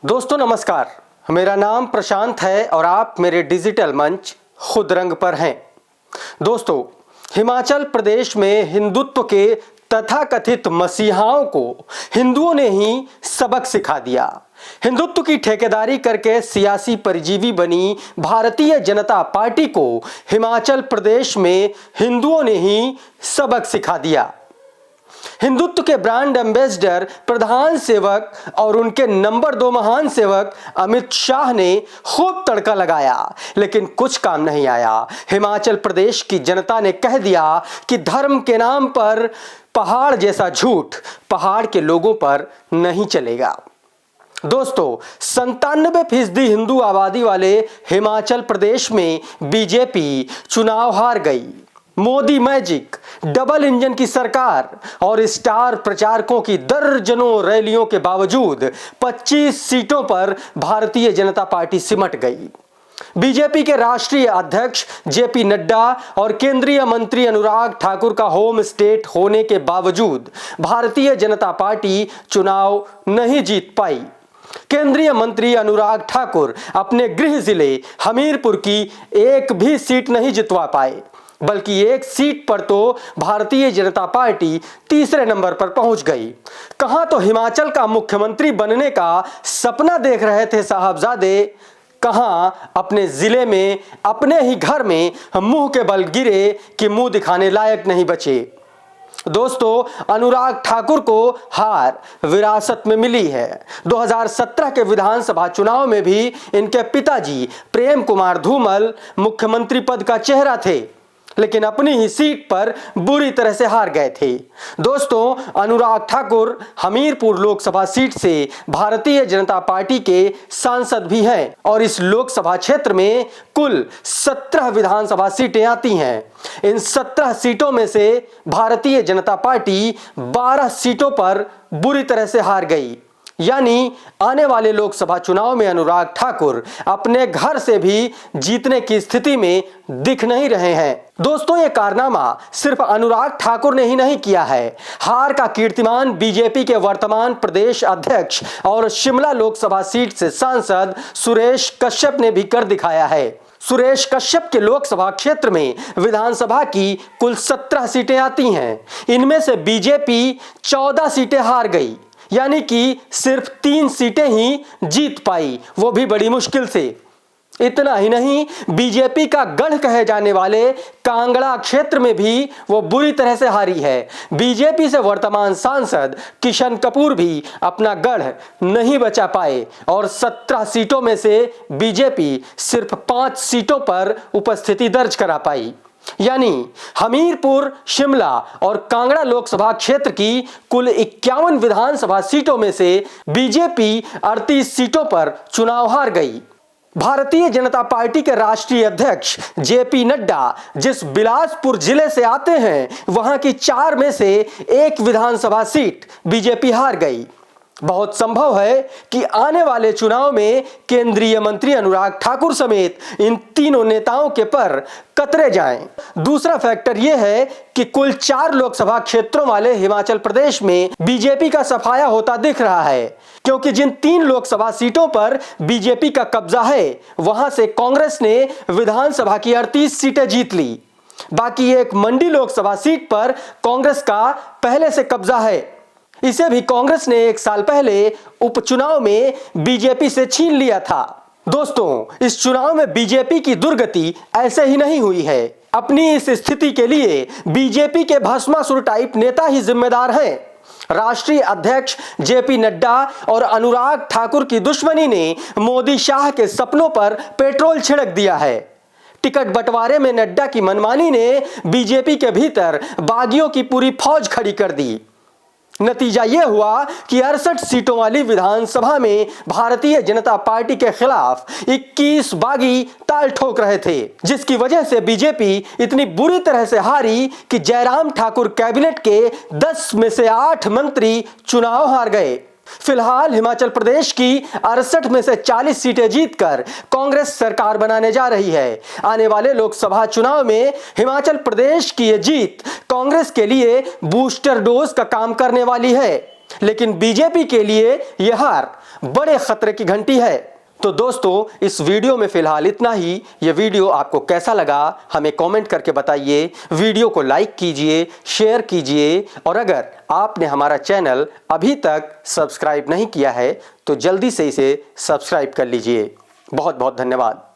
दोस्तों नमस्कार, मेरा नाम प्रशांत है और आप मेरे डिजिटल मंच खुद रंग पर हैं। दोस्तों, हिमाचल प्रदेश में हिंदुत्व के तथाकथित मसीहाओं को हिंदुओं ने ही सबक सिखा दिया। हिंदुत्व की ठेकेदारी करके सियासी परिजीवी बनी भारतीय जनता पार्टी को हिमाचल प्रदेश में हिंदुओं ने ही सबक सिखा दिया। हिंदुत्व के ब्रांड एम्बेसडर, प्रधान सेवक और उनके नंबर 2 महान सेवक अमित शाह ने खूब तड़का लगाया, लेकिन कुछ काम नहीं आया। हिमाचल प्रदेश की जनता ने कह दिया कि धर्म के नाम पर पहाड़ जैसा झूठ पहाड़ के लोगों पर नहीं चलेगा। दोस्तों, 97% हिंदू आबादी वाले हिमाचल प्रदेश में बीजेपी चुनाव हार गई। मोदी मैजिक, डबल इंजन की सरकार और स्टार प्रचारकों की दर्जनों रैलियों के बावजूद 25 सीटों पर भारतीय जनता पार्टी सिमट गई। बीजेपी के राष्ट्रीय अध्यक्ष जेपी नड्डा और केंद्रीय मंत्री अनुराग ठाकुर का होम स्टेट होने के बावजूद भारतीय जनता पार्टी चुनाव नहीं जीत पाई। केंद्रीय मंत्री अनुराग ठाकुर अपने गृह जिले हमीरपुर की एक भी सीट नहीं जितवा पाए, बल्कि एक सीट पर तो भारतीय जनता पार्टी तीसरे नंबर पर पहुंच गई। कहां तो हिमाचल का मुख्यमंत्री बनने का सपना देख रहे थे साहबजादे, कहां अपने जिले में अपने ही घर में मुंह के बल गिरे कि मुंह दिखाने लायक नहीं बचे। दोस्तों, अनुराग ठाकुर को हार विरासत में मिली है। 2017 के विधानसभा चुनाव में भी इनके पिताजी प्रेम कुमार धूमल मुख्यमंत्री पद का चेहरा थे, लेकिन अपनी ही सीट पर बुरी तरह से हार गए थे। दोस्तों, अनुराग ठाकुर हमीरपुर लोकसभा सीट से भारतीय जनता पार्टी के सांसद भी हैं और इस लोकसभा क्षेत्र में कुल 17 विधानसभा सीटें आती हैं। इन 17 सीटों में से भारतीय जनता पार्टी 12 सीटों पर बुरी तरह से हार गई। यानी आने वाले लोकसभा चुनाव में अनुराग ठाकुर अपने घर से भी जीतने की स्थिति में दिख नहीं रहे हैं। दोस्तों, ये कारनामा सिर्फ अनुराग ठाकुर ने ही नहीं किया है। हार का कीर्तिमान बीजेपी के वर्तमान प्रदेश अध्यक्ष और शिमला लोकसभा सीट से सांसद सुरेश कश्यप ने भी कर दिखाया है। सुरेश कश्यप के लोकसभा क्षेत्र में विधानसभा की कुल 17 सीटें आती हैं। इनमें से बीजेपी 14 सीटें हार गई, यानी कि सिर्फ 3 सीटें ही जीत पाई, वो भी बड़ी मुश्किल से। इतना ही नहीं, बीजेपी का गढ़ कहे जाने वाले कांगड़ा क्षेत्र में भी वो बुरी तरह से हारी है। बीजेपी से वर्तमान सांसद किशन कपूर भी अपना गढ़ नहीं बचा पाए और 17 सीटों में से बीजेपी सिर्फ 5 सीटों पर उपस्थिति दर्ज करा पाई। यानी हमीरपुर, शिमला और कांगड़ा लोकसभा क्षेत्र की कुल 51 विधानसभा सीटों में से बीजेपी 38 सीटों पर चुनाव हार गई। भारतीय जनता पार्टी के राष्ट्रीय अध्यक्ष जेपी नड्डा जिस बिलासपुर जिले से आते हैं, वहां की 4 में से 1 विधानसभा सीट बीजेपी हार गई। बहुत संभव है कि आने वाले चुनाव में केंद्रीय मंत्री अनुराग ठाकुर समेत इन तीनों नेताओं के पर कतरे जाएं। दूसरा फैक्टर यह है कि कुल 4 लोकसभा क्षेत्रों वाले हिमाचल प्रदेश में बीजेपी का सफाया होता दिख रहा है, क्योंकि जिन 3 लोकसभा सीटों पर बीजेपी का कब्जा है, वहां से कांग्रेस ने विधानसभा की 38 सीटें जीत ली। बाकी एक मंडी लोकसभा सीट पर कांग्रेस का पहले से कब्जा है। इसे भी कांग्रेस ने 1 साल पहले उपचुनाव में बीजेपी से छीन लिया था। दोस्तों, इस चुनाव में बीजेपी की दुर्गति ऐसे ही नहीं हुई है। अपनी इस स्थिति के लिए बीजेपी के भस्मासुर टाइप नेता ही जिम्मेदार हैं। राष्ट्रीय अध्यक्ष जेपी नड्डा और अनुराग ठाकुर की दुश्मनी ने मोदी शाह के सपनों पर पेट्रोल छिड़क दिया है। टिकट बंटवारे में नड्डा की मनमानी ने बीजेपी के भीतर बागियों की पूरी फौज खड़ी कर दी। नतीजा यह हुआ कि 68 सीटों वाली विधानसभा में भारतीय जनता पार्टी के खिलाफ 21 बागी ताल ठोक रहे थे, जिसकी वजह से बीजेपी इतनी बुरी तरह से हारी कि जयराम ठाकुर कैबिनेट के 10 में से 8 मंत्री चुनाव हार गए। फिलहाल हिमाचल प्रदेश की 68 में से 40 सीटें जीतकर कांग्रेस सरकार बनाने जा रही है। आने वाले लोकसभा चुनाव में हिमाचल प्रदेश की यह जीत कांग्रेस के लिए बूस्टर डोज का काम करने वाली है। लेकिन बीजेपी के लिए यह हार बड़े खतरे की घंटी है। तो दोस्तों, इस वीडियो में फिलहाल इतना ही। यह वीडियो आपको कैसा लगा हमें कमेंट करके बताइए। वीडियो को लाइक कीजिए, शेयर कीजिए और अगर आपने हमारा चैनल अभी तक सब्सक्राइब नहीं किया है तो जल्दी से इसे सब्सक्राइब कर लीजिए। बहुत बहुत धन्यवाद।